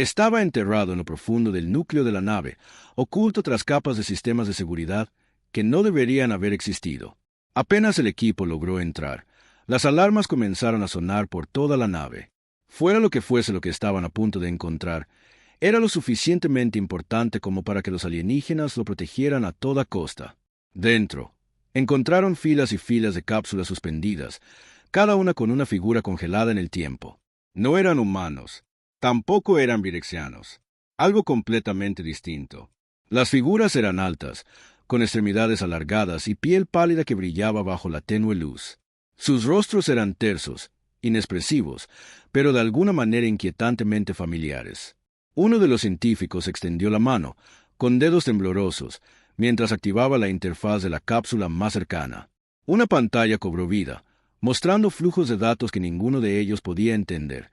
Estaba enterrado en lo profundo del núcleo de la nave, oculto tras capas de sistemas de seguridad que no deberían haber existido. Apenas el equipo logró entrar, las alarmas comenzaron a sonar por toda la nave. Fuera lo que fuese lo que estaban a punto de encontrar, era lo suficientemente importante como para que los alienígenas lo protegieran a toda costa. Dentro, encontraron filas y filas de cápsulas suspendidas, cada una con una figura congelada en el tiempo. No eran humanos, tampoco eran virexianos, algo completamente distinto. Las figuras eran altas, con extremidades alargadas y piel pálida que brillaba bajo la tenue luz. Sus rostros eran tersos, inexpresivos, pero de alguna manera inquietantemente familiares. Uno de los científicos extendió la mano, con dedos temblorosos, mientras activaba la interfaz de la cápsula más cercana. Una pantalla cobró vida, mostrando flujos de datos que ninguno de ellos podía entender,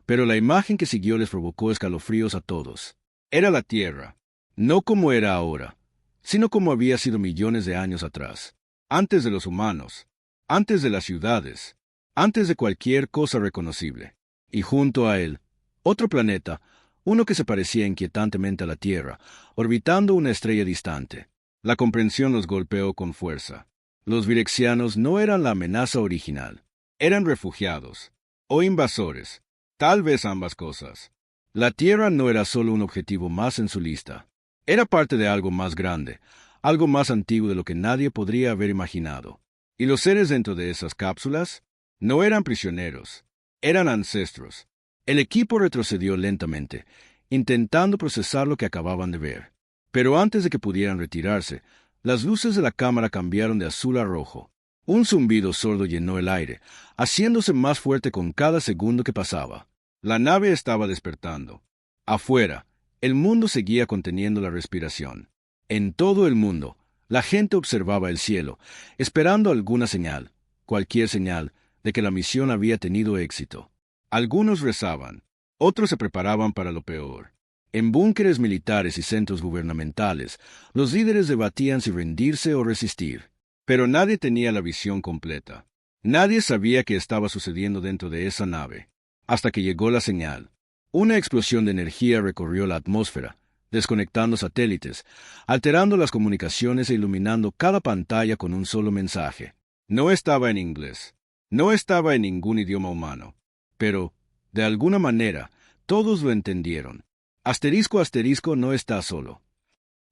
pero la imagen que siguió les provocó escalofríos a todos. Era la Tierra, no como era ahora, sino como había sido millones de años atrás, antes de los humanos, antes de las ciudades, antes de cualquier cosa reconocible. Y junto a él, otro planeta, uno que se parecía inquietantemente a la Tierra, orbitando una estrella distante. La comprensión los golpeó con fuerza. Los virexianos no eran la amenaza original. Eran refugiados, o invasores, tal vez ambas cosas. La Tierra no era solo un objetivo más en su lista. Era parte de algo más grande, algo más antiguo de lo que nadie podría haber imaginado. ¿Y los seres dentro de esas cápsulas? No eran prisioneros, eran ancestros. El equipo retrocedió lentamente, intentando procesar lo que acababan de ver. Pero antes de que pudieran retirarse, las luces de la cámara cambiaron de azul a rojo. Un zumbido sordo llenó el aire, haciéndose más fuerte con cada segundo que pasaba. La nave estaba despertando. Afuera, el mundo seguía conteniendo la respiración. En todo el mundo, la gente observaba el cielo, esperando alguna señal, cualquier señal, de que la misión había tenido éxito. Algunos rezaban, otros se preparaban para lo peor. En búnkeres militares y centros gubernamentales, los líderes debatían si rendirse o resistir. Pero nadie tenía la visión completa. Nadie sabía qué estaba sucediendo dentro de esa nave. Hasta que llegó la señal. Una explosión de energía recorrió la atmósfera, desconectando satélites, alterando las comunicaciones e iluminando cada pantalla con un solo mensaje. No estaba en inglés. No estaba en ningún idioma humano. Pero, de alguna manera, todos lo entendieron. Asterisco asterisco no está solo.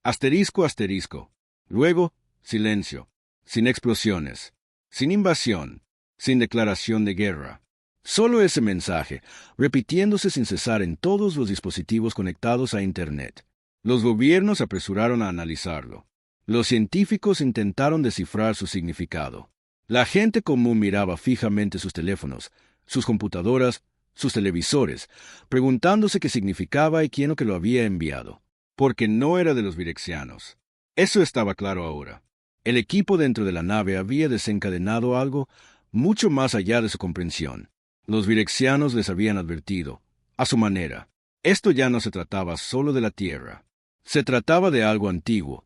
Asterisco asterisco. Luego, silencio. Sin explosiones. Sin invasión. Sin declaración de guerra. Solo ese mensaje, repitiéndose sin cesar en todos los dispositivos conectados a Internet. Los gobiernos se apresuraron a analizarlo. Los científicos intentaron descifrar su significado. La gente común miraba fijamente sus teléfonos, sus computadoras, sus televisores, preguntándose qué significaba y quién o que lo había enviado. Porque no era de los virexianos. Eso estaba claro ahora. El equipo dentro de la nave había desencadenado algo mucho más allá de su comprensión. Los virexianos les habían advertido, a su manera. Esto ya no se trataba solo de la Tierra. Se trataba de algo antiguo,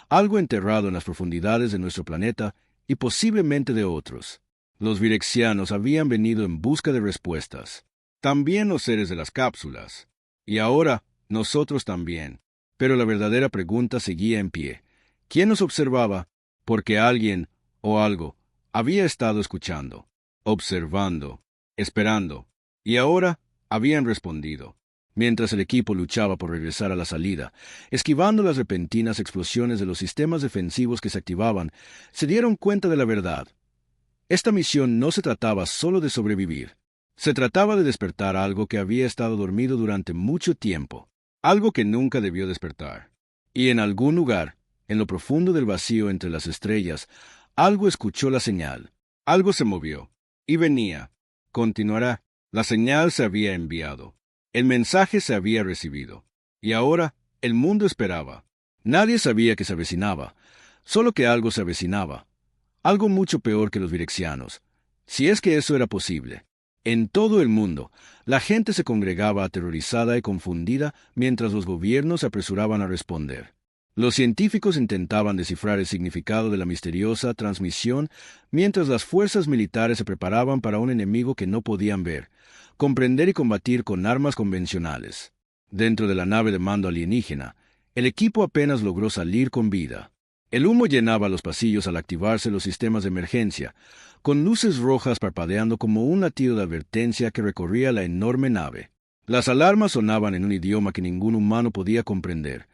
algo enterrado en las profundidades de nuestro planeta y posiblemente de otros. Los virexianos habían venido en busca de respuestas. También los seres de las cápsulas. Y ahora, nosotros también. Pero la verdadera pregunta seguía en pie. ¿Quién nos observaba? Porque alguien, o algo, había estado escuchando, observando, esperando. Y ahora habían respondido. Mientras el equipo luchaba por regresar a la salida, esquivando las repentinas explosiones de los sistemas defensivos que se activaban, se dieron cuenta de la verdad. Esta misión no se trataba solo de sobrevivir. Se trataba de despertar algo que había estado dormido durante mucho tiempo, algo que nunca debió despertar. Y en algún lugar, en lo profundo del vacío entre las estrellas, algo escuchó la señal. Algo se movió. Y venía. Continuará. La señal se había enviado. El mensaje se había recibido. Y ahora, el mundo esperaba. Nadie sabía que se avecinaba, solo que algo se avecinaba. Algo mucho peor que los virexianos, si es que eso era posible. En todo el mundo, la gente se congregaba aterrorizada y confundida mientras los gobiernos se apresuraban a responder. Los científicos intentaban descifrar el significado de la misteriosa transmisión mientras las fuerzas militares se preparaban para un enemigo que no podían ver, comprender y combatir con armas convencionales. Dentro de la nave de mando alienígena, el equipo apenas logró salir con vida. El humo llenaba los pasillos al activarse los sistemas de emergencia, con luces rojas parpadeando como un latido de advertencia que recorría la enorme nave. Las alarmas sonaban en un idioma que ningún humano podía comprender,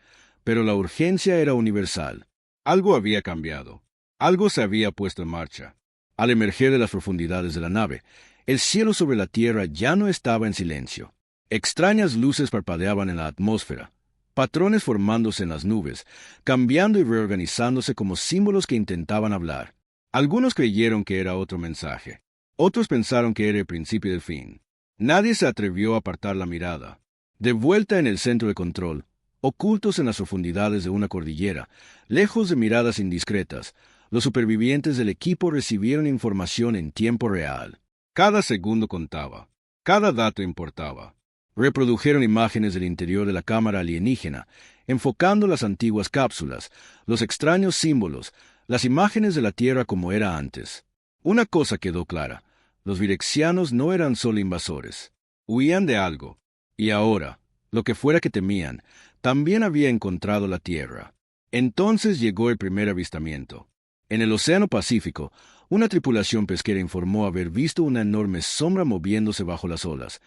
pero la urgencia era universal. Algo había cambiado. Algo se había puesto en marcha. Al emerger de las profundidades de la nave, el cielo sobre la Tierra ya no estaba en silencio. Extrañas luces parpadeaban en la atmósfera, patrones formándose en las nubes, cambiando y reorganizándose como símbolos que intentaban hablar. Algunos creyeron que era otro mensaje. Otros pensaron que era el principio del fin. Nadie se atrevió a apartar la mirada. De vuelta en el centro de control, ocultos en las profundidades de una cordillera, lejos de miradas indiscretas, los supervivientes del equipo recibieron información en tiempo real. Cada segundo contaba. Cada dato importaba. Reprodujeron imágenes del interior de la cámara alienígena, enfocando las antiguas cápsulas, los extraños símbolos, las imágenes de la Tierra como era antes. Una cosa quedó clara: los virexianos no eran solo invasores. Huían de algo. Y ahora, lo que fuera que temían, también había encontrado la Tierra. Entonces llegó el primer avistamiento. En el Océano Pacífico, una tripulación pesquera informó haber visto una enorme sombra moviéndose bajo las olas,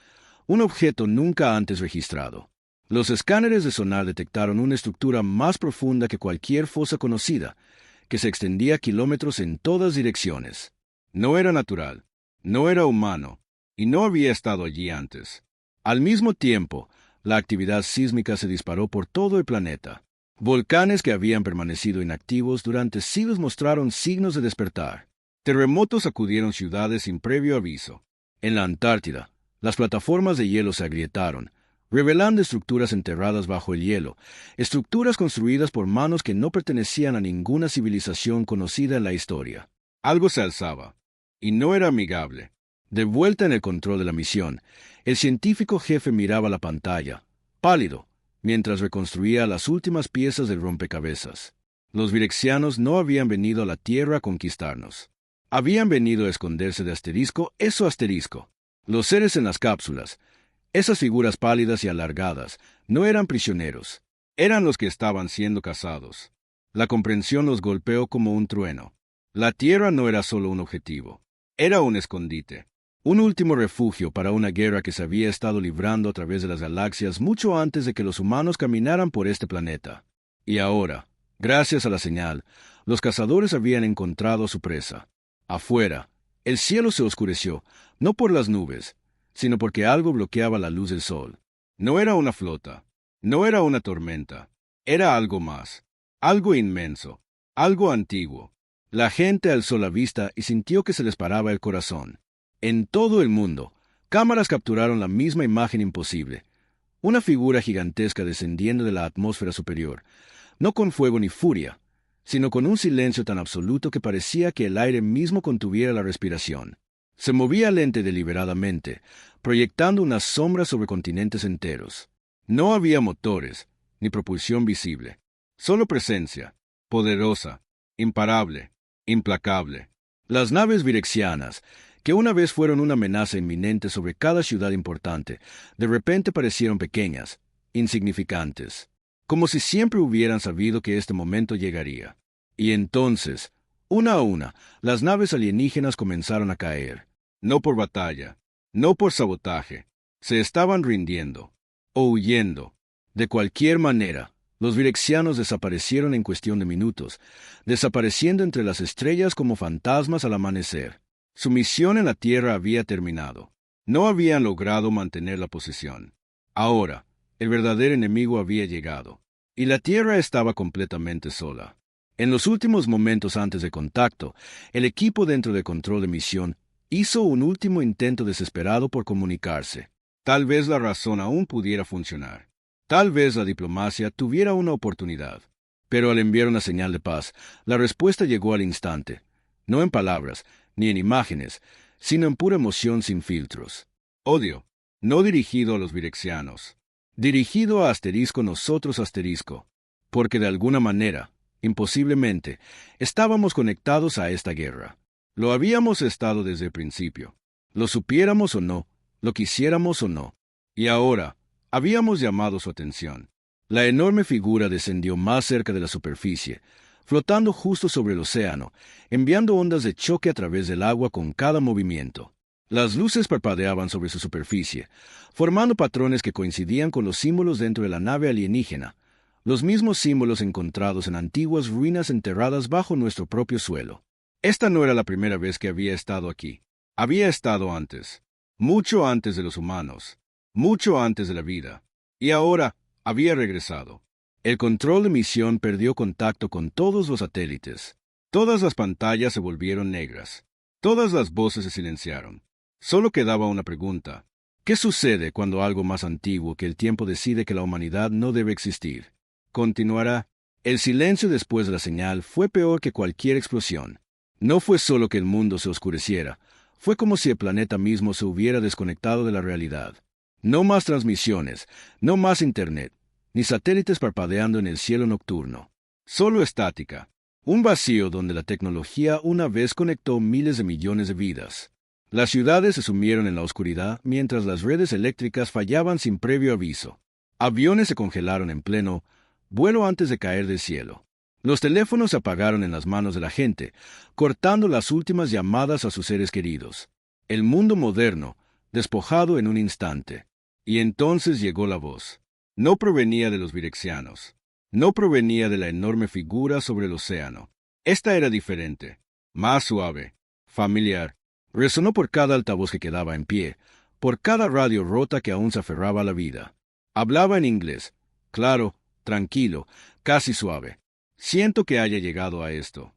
un objeto nunca antes registrado. Los escáneres de sonar detectaron una estructura más profunda que cualquier fosa conocida, que se extendía kilómetros en todas direcciones. No era natural, no era humano, y no había estado allí antes. Al mismo tiempo, la actividad sísmica se disparó por todo el planeta. Volcanes que habían permanecido inactivos durante siglos mostraron signos de despertar. Terremotos sacudieron ciudades sin previo aviso. En la Antártida, las plataformas de hielo se agrietaron, revelando estructuras enterradas bajo el hielo, estructuras construidas por manos que no pertenecían a ninguna civilización conocida en la historia. Algo se alzaba, y no era amigable. De vuelta en el control de la misión, el científico jefe miraba la pantalla, pálido, mientras reconstruía las últimas piezas del rompecabezas. Los virexianos no habían venido a la Tierra a conquistarnos. Habían venido a esconderse de Asterisco, eso Asterisco. Los seres en las cápsulas, esas figuras pálidas y alargadas, no eran prisioneros. Eran los que estaban siendo cazados. La comprensión los golpeó como un trueno. La Tierra no era solo un objetivo. Era un escondite. Un último refugio para una guerra que se había estado librando a través de las galaxias mucho antes de que los humanos caminaran por este planeta. Y ahora, gracias a la señal, los cazadores habían encontrado a su presa. Afuera, el cielo se oscureció, no por las nubes, sino porque algo bloqueaba la luz del sol. No era una flota, no era una tormenta, era algo más, algo inmenso, algo antiguo. La gente alzó la vista y sintió que se les paraba el corazón. En todo el mundo, cámaras capturaron la misma imagen imposible, una figura gigantesca descendiendo de la atmósfera superior, no con fuego ni furia, sino con un silencio tan absoluto que parecía que el aire mismo contuviera la respiración. Se movía lenta y deliberadamente, proyectando una sombra sobre continentes enteros. No había motores, ni propulsión visible, solo presencia, poderosa, imparable, implacable. Las naves virexianas, que una vez fueron una amenaza inminente sobre cada ciudad importante, de repente parecieron pequeñas, insignificantes, como si siempre hubieran sabido que este momento llegaría. Y entonces, una a una, las naves alienígenas comenzaron a caer. No por batalla, no por sabotaje. Se estaban rindiendo, o huyendo. De cualquier manera, los virexianos desaparecieron en cuestión de minutos, desapareciendo entre las estrellas como fantasmas al amanecer. Su misión en la Tierra había terminado. No habían logrado mantener la posesión. Ahora, el verdadero enemigo había llegado, y la Tierra estaba completamente sola. En los últimos momentos antes de contacto, el equipo dentro de control de misión hizo un último intento desesperado por comunicarse. Tal vez la razón aún pudiera funcionar. Tal vez la diplomacia tuviera una oportunidad. Pero al enviar una señal de paz, la respuesta llegó al instante. No en palabras, ni en imágenes, sino en pura emoción sin filtros. Odio, no dirigido a los virexianos. Dirigido a Asterisco nosotros Asterisco. Porque de alguna manera, imposiblemente, estábamos conectados a esta guerra. Lo habíamos estado desde el principio. Lo supiéramos o no, lo quisiéramos o no. Y ahora, Habíamos llamado su atención. La enorme figura descendió más cerca de la superficie, flotando justo sobre el océano, enviando ondas de choque a través del agua con cada movimiento. Las luces parpadeaban sobre su superficie, formando patrones que coincidían con los símbolos dentro de la nave alienígena, los mismos símbolos encontrados en antiguas ruinas enterradas bajo nuestro propio suelo. Esta no era la primera vez que había estado aquí. Había estado antes, mucho antes de los humanos, mucho antes de la vida, y ahora había regresado. El control de misión perdió contacto con todos los satélites. Todas las pantallas se volvieron negras. Todas las voces se silenciaron. Solo quedaba una pregunta. ¿Qué sucede cuando algo más antiguo que el tiempo decide que la humanidad no debe existir? ¿Continuará? El silencio después de la señal fue peor que cualquier explosión. No fue solo que el mundo se oscureciera, fue como si el planeta mismo se hubiera desconectado de la realidad. No más transmisiones, no más internet, ni satélites parpadeando en el cielo nocturno. Solo estática. Un vacío donde la tecnología una vez conectó miles de millones de vidas. Las ciudades se sumieron en la oscuridad mientras las redes eléctricas fallaban sin previo aviso. Aviones se congelaron en pleno vuelo antes de caer del cielo. Los teléfonos se apagaron en las manos de la gente, cortando las últimas llamadas a sus seres queridos. El mundo moderno, despojado en un instante. Y entonces llegó la voz. No provenía de los virexianos. No provenía de la enorme figura sobre el océano. Esta era diferente, más suave, familiar. Resonó por cada altavoz que quedaba en pie, por cada radio rota que aún se aferraba a la vida. Hablaba en inglés, claro, tranquilo, casi suave. Siento que haya llegado a esto.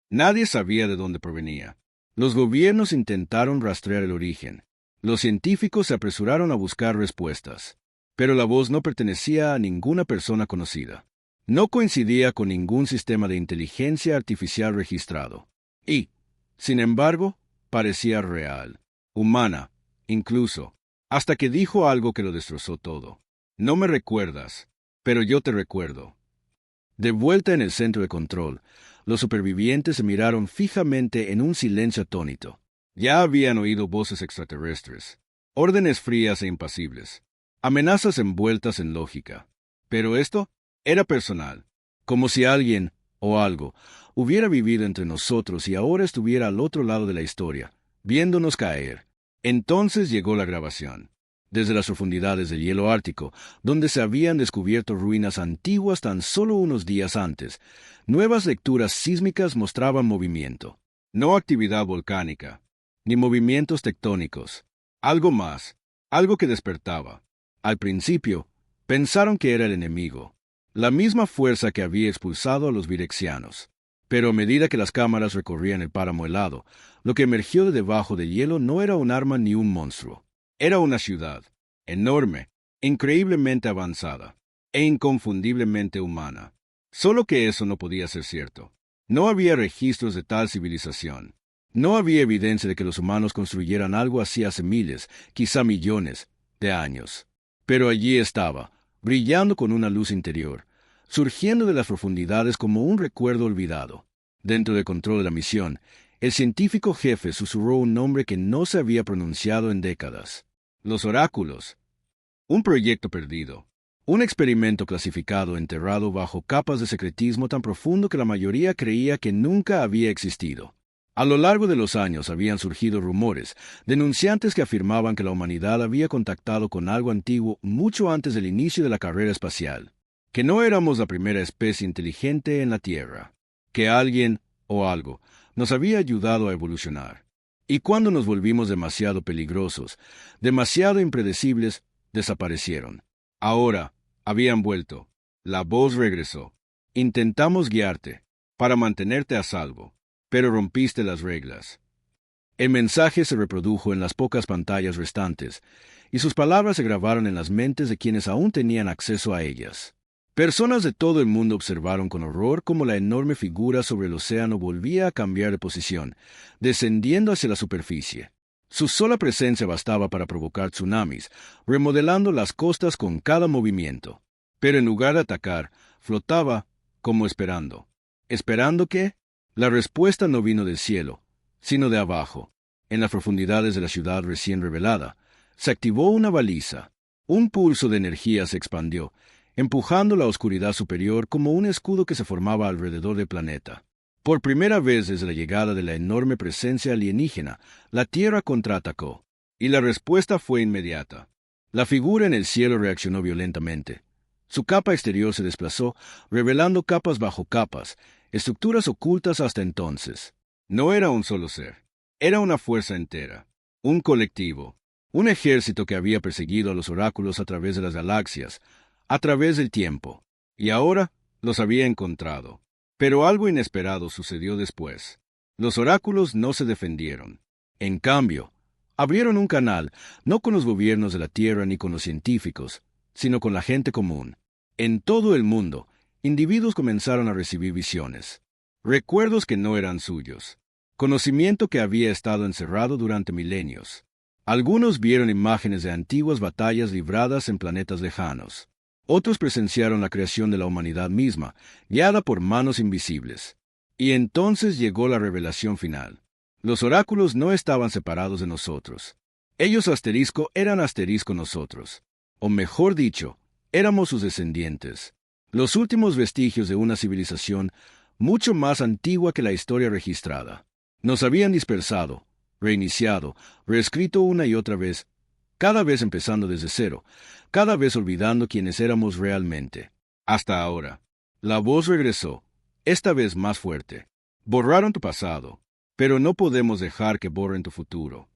Nadie sabía de dónde provenía. Los gobiernos intentaron rastrear el origen. Los científicos se apresuraron a buscar respuestas. Pero la voz no pertenecía a ninguna persona conocida. No coincidía con ningún sistema de inteligencia artificial registrado. Y, sin embargo, parecía real, humana, incluso, hasta que dijo algo que lo destrozó todo. No me recuerdas, pero yo te recuerdo. De vuelta en el centro de control, los supervivientes se miraron fijamente en un silencio atónito. Ya habían oído voces extraterrestres, órdenes frías e impasibles, amenazas envueltas en lógica. Pero esto era personal, como si alguien, o algo, hubiera vivido entre nosotros y ahora estuviera al otro lado de la historia, viéndonos caer. Entonces llegó la grabación. Desde las profundidades del hielo ártico, donde se habían descubierto ruinas antiguas tan solo unos días antes, nuevas lecturas sísmicas mostraban movimiento. No actividad volcánica, ni movimientos tectónicos. Algo más, algo que despertaba. Al principio, pensaron que era el enemigo, la misma fuerza que había expulsado a los virexianos. Pero a medida que las cámaras recorrían el páramo helado, lo que emergió de debajo del hielo no era un arma ni un monstruo. Era una ciudad, enorme, increíblemente avanzada, e inconfundiblemente humana. Solo que eso no podía ser cierto. No había registros de tal civilización. No había evidencia de que los humanos construyeran algo así hace miles, quizá millones, de años. Pero allí estaba, brillando con una luz interior, surgiendo de las profundidades como un recuerdo olvidado. Dentro del control de la misión, el científico jefe susurró un nombre que no se había pronunciado en décadas. Los oráculos. Un proyecto perdido. Un experimento clasificado enterrado bajo capas de secretismo tan profundo que la mayoría creía que nunca había existido. A lo largo de los años habían surgido rumores, denunciantes que afirmaban que la humanidad había contactado con algo antiguo mucho antes del inicio de la carrera espacial, que no éramos la primera especie inteligente en la Tierra, que alguien o algo nos había ayudado a evolucionar. Y cuando nos volvimos demasiado peligrosos, demasiado impredecibles, desaparecieron. Ahora habían vuelto. La voz regresó. Intentamos guiarte, para mantenerte a salvo, pero rompiste las reglas. El mensaje se reprodujo en las pocas pantallas restantes, y sus palabras se grabaron en las mentes de quienes aún tenían acceso a ellas. Personas de todo el mundo observaron con horror cómo la enorme figura sobre el océano volvía a cambiar de posición, descendiendo hacia la superficie. Su sola presencia bastaba para provocar tsunamis, remodelando las costas con cada movimiento. Pero en lugar de atacar, flotaba, como esperando. ¿Esperando qué? La respuesta no vino del cielo, sino de abajo. En las profundidades de la ciudad recién revelada, se activó una baliza. Un pulso de energía se expandió, empujando la oscuridad superior como un escudo que se formaba alrededor del planeta. Por primera vez desde la llegada de la enorme presencia alienígena, la Tierra contraatacó, y la respuesta fue inmediata. La figura en el cielo reaccionó violentamente. Su capa exterior se desplazó, revelando capas bajo capas, estructuras ocultas hasta entonces. No era un solo ser, era una fuerza entera, un colectivo, un ejército que había perseguido a los oráculos a través de las galaxias, a través del tiempo, y ahora los había encontrado. Pero algo inesperado sucedió después. Los oráculos no se defendieron. En cambio, abrieron un canal, no con los gobiernos de la Tierra ni con los científicos, sino con la gente común. En todo el mundo, individuos comenzaron a recibir visiones, recuerdos que no eran suyos, conocimiento que había estado encerrado durante milenios. Algunos vieron imágenes de antiguas batallas libradas en planetas lejanos. Otros presenciaron la creación de la humanidad misma, guiada por manos invisibles. Y entonces llegó la revelación final. Los oráculos no estaban separados de nosotros. Ellos eran nosotros. O mejor dicho, éramos sus descendientes. Los últimos vestigios de una civilización mucho más antigua que la historia registrada. Nos habían dispersado, reiniciado, reescrito una y otra vez, cada vez empezando desde cero, cada vez olvidando quiénes éramos realmente. Hasta ahora. La voz regresó, esta vez más fuerte. Borraron tu pasado, pero no podemos dejar que borren tu futuro.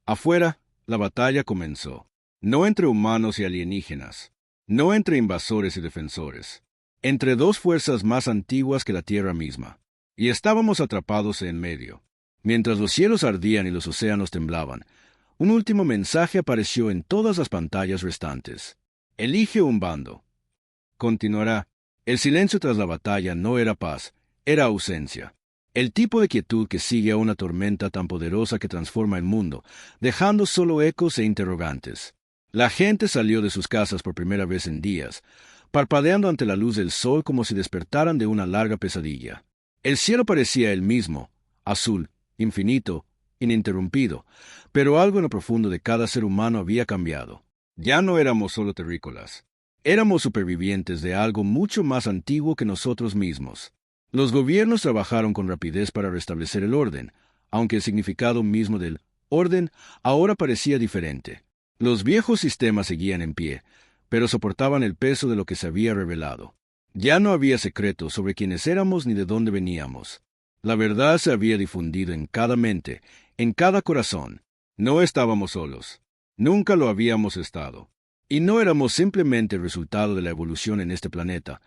Afuera, la batalla comenzó. No entre humanos y alienígenas, no entre invasores y defensores, entre dos fuerzas más antiguas que la Tierra misma. Y estábamos atrapados en medio. Mientras los cielos ardían y los océanos temblaban, un último mensaje apareció en todas las pantallas restantes. Elige un bando. Continuará. El silencio tras la batalla no era paz, era ausencia. El tipo de quietud que sigue a una tormenta tan poderosa que transforma el mundo, dejando solo ecos e interrogantes. La gente salió de sus casas por primera vez en días, parpadeando ante la luz del sol como si despertaran de una larga pesadilla. El cielo parecía el mismo, azul, infinito, ininterrumpido, pero algo en lo profundo de cada ser humano había cambiado. Ya no éramos solo terrícolas. Éramos supervivientes de algo mucho más antiguo que nosotros mismos. Los gobiernos trabajaron con rapidez para restablecer el orden, aunque el significado mismo del orden ahora parecía diferente. Los viejos sistemas seguían en pie, pero soportaban el peso de lo que se había revelado. Ya no había secretos sobre quiénes éramos ni de dónde veníamos. La verdad se había difundido en cada mente, en cada corazón. No estábamos solos. Nunca lo habíamos estado. Y no éramos simplemente el resultado de la evolución en este planeta.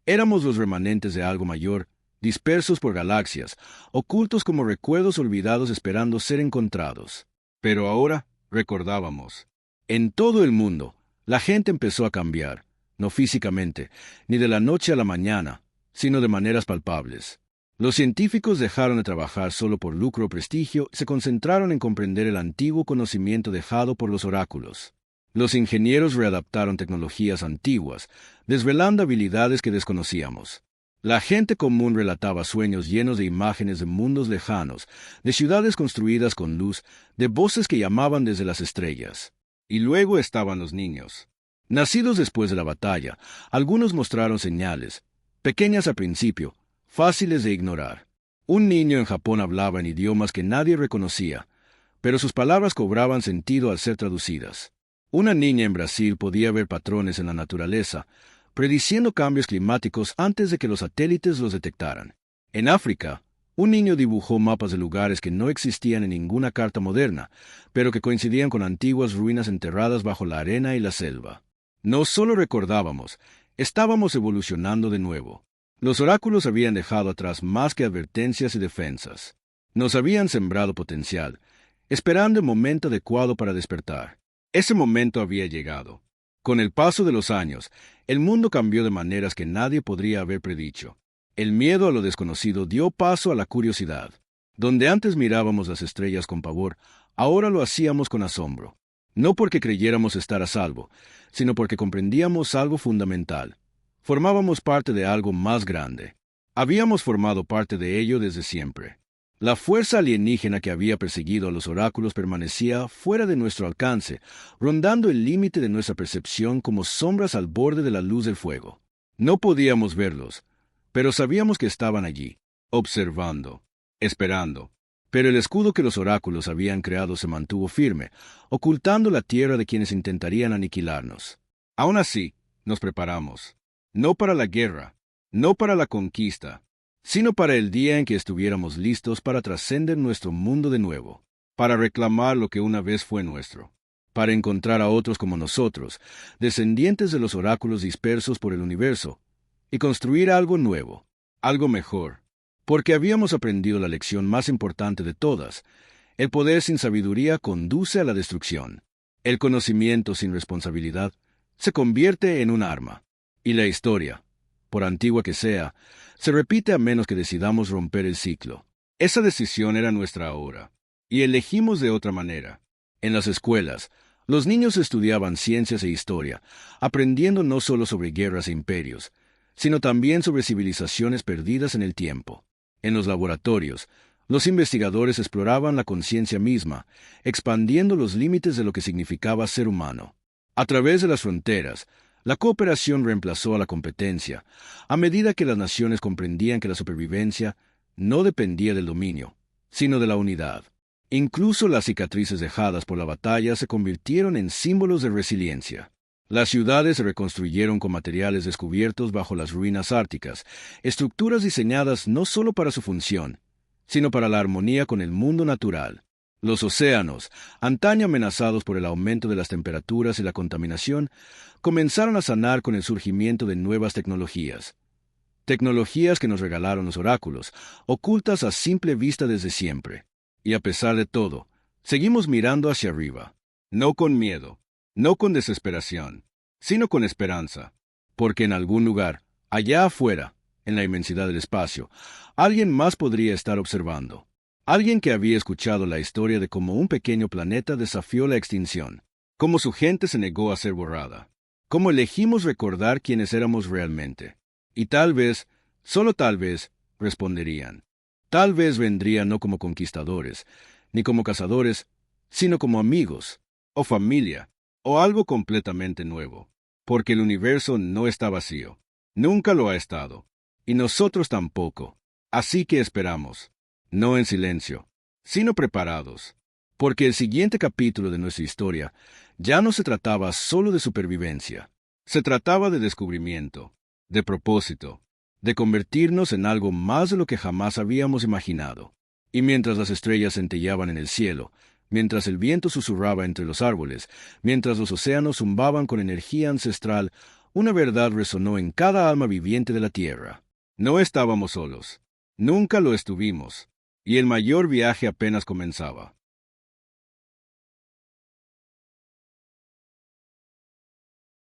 Éramos los remanentes de algo mayor, dispersos por galaxias, ocultos como recuerdos olvidados esperando ser encontrados. Pero ahora recordábamos. En todo el mundo, la gente empezó a cambiar, no físicamente, ni de la noche a la mañana, sino de maneras palpables. Los científicos dejaron de trabajar solo por lucro o prestigio y se concentraron en comprender el antiguo conocimiento dejado por los oráculos. Los ingenieros readaptaron tecnologías antiguas, desvelando habilidades que desconocíamos. La gente común relataba sueños llenos de imágenes de mundos lejanos, de ciudades construidas con luz, de voces que llamaban desde las estrellas. Y luego estaban los niños. Nacidos después de la batalla, algunos mostraron señales, pequeñas al principio, fáciles de ignorar. Un niño en Japón hablaba en idiomas que nadie reconocía, pero sus palabras cobraban sentido al ser traducidas. Una niña en Brasil podía ver patrones en la naturaleza, prediciendo cambios climáticos antes de que los satélites los detectaran. En África, un niño dibujó mapas de lugares que no existían en ninguna carta moderna, pero que coincidían con antiguas ruinas enterradas bajo la arena y la selva. No solo recordábamos, estábamos evolucionando de nuevo. Los oráculos habían dejado atrás más que advertencias y defensas. Nos habían sembrado potencial, esperando el momento adecuado para despertar. Ese momento había llegado. Con el paso de los años, el mundo cambió de maneras que nadie podría haber predicho. El miedo a lo desconocido dio paso a la curiosidad. Donde antes mirábamos las estrellas con pavor, ahora lo hacíamos con asombro. No porque creyéramos estar a salvo, sino porque comprendíamos algo fundamental. Formábamos parte de algo más grande. Habíamos formado parte de ello desde siempre. La fuerza alienígena que había perseguido a los oráculos permanecía fuera de nuestro alcance, rondando el límite de nuestra percepción como sombras al borde de la luz del fuego. No podíamos verlos, pero sabíamos que estaban allí, observando, esperando. Pero el escudo que los oráculos habían creado se mantuvo firme, ocultando la tierra de quienes intentarían aniquilarnos. Aún así, nos preparamos, no para la guerra, no para la conquista, sino para el día en que estuviéramos listos para trascender nuestro mundo de nuevo, para reclamar lo que una vez fue nuestro, para encontrar a otros como nosotros, descendientes de los oráculos dispersos por el universo, y construir algo nuevo, algo mejor, porque habíamos aprendido la lección más importante de todas: el poder sin sabiduría conduce a la destrucción. El conocimiento sin responsabilidad se convierte en un arma, y la historia, por antigua que sea, se repite a menos que decidamos romper el ciclo. Esa decisión era nuestra ahora, y elegimos de otra manera. En las escuelas, los niños estudiaban ciencias e historia, aprendiendo no solo sobre guerras e imperios, sino también sobre civilizaciones perdidas en el tiempo. En los laboratorios, los investigadores exploraban la conciencia misma, expandiendo los límites de lo que significaba ser humano. A través de las fronteras, la cooperación reemplazó a la competencia, a medida que las naciones comprendían que la supervivencia no dependía del dominio, sino de la unidad. Incluso las cicatrices dejadas por la batalla se convirtieron en símbolos de resiliencia. Las ciudades se reconstruyeron con materiales descubiertos bajo las ruinas árticas, estructuras diseñadas no solo para su función, sino para la armonía con el mundo natural. Los océanos, antaño amenazados por el aumento de las temperaturas y la contaminación, comenzaron a sanar con el surgimiento de nuevas tecnologías. Tecnologías que nos regalaron los oráculos, ocultas a simple vista desde siempre. Y a pesar de todo, seguimos mirando hacia arriba, no con miedo, no con desesperación, sino con esperanza, porque en algún lugar, allá afuera, en la inmensidad del espacio, alguien más podría estar observando. Alguien que había escuchado la historia de cómo un pequeño planeta desafió la extinción, cómo su gente se negó a ser borrada, cómo elegimos recordar quiénes éramos realmente. Y tal vez, solo tal vez, responderían. Tal vez vendrían no como conquistadores, ni como cazadores, sino como amigos, o familia, o algo completamente nuevo. Porque el universo no está vacío. Nunca lo ha estado. Y nosotros tampoco. Así que esperamos. No en silencio, sino preparados. Porque el siguiente capítulo de nuestra historia ya no se trataba solo de supervivencia. Se trataba de descubrimiento, de propósito, de convertirnos en algo más de lo que jamás habíamos imaginado. Y mientras las estrellas centelleaban en el cielo, mientras el viento susurraba entre los árboles, mientras los océanos zumbaban con energía ancestral, una verdad resonó en cada alma viviente de la tierra. No estábamos solos. Nunca lo estuvimos. Y el mayor viaje apenas comenzaba.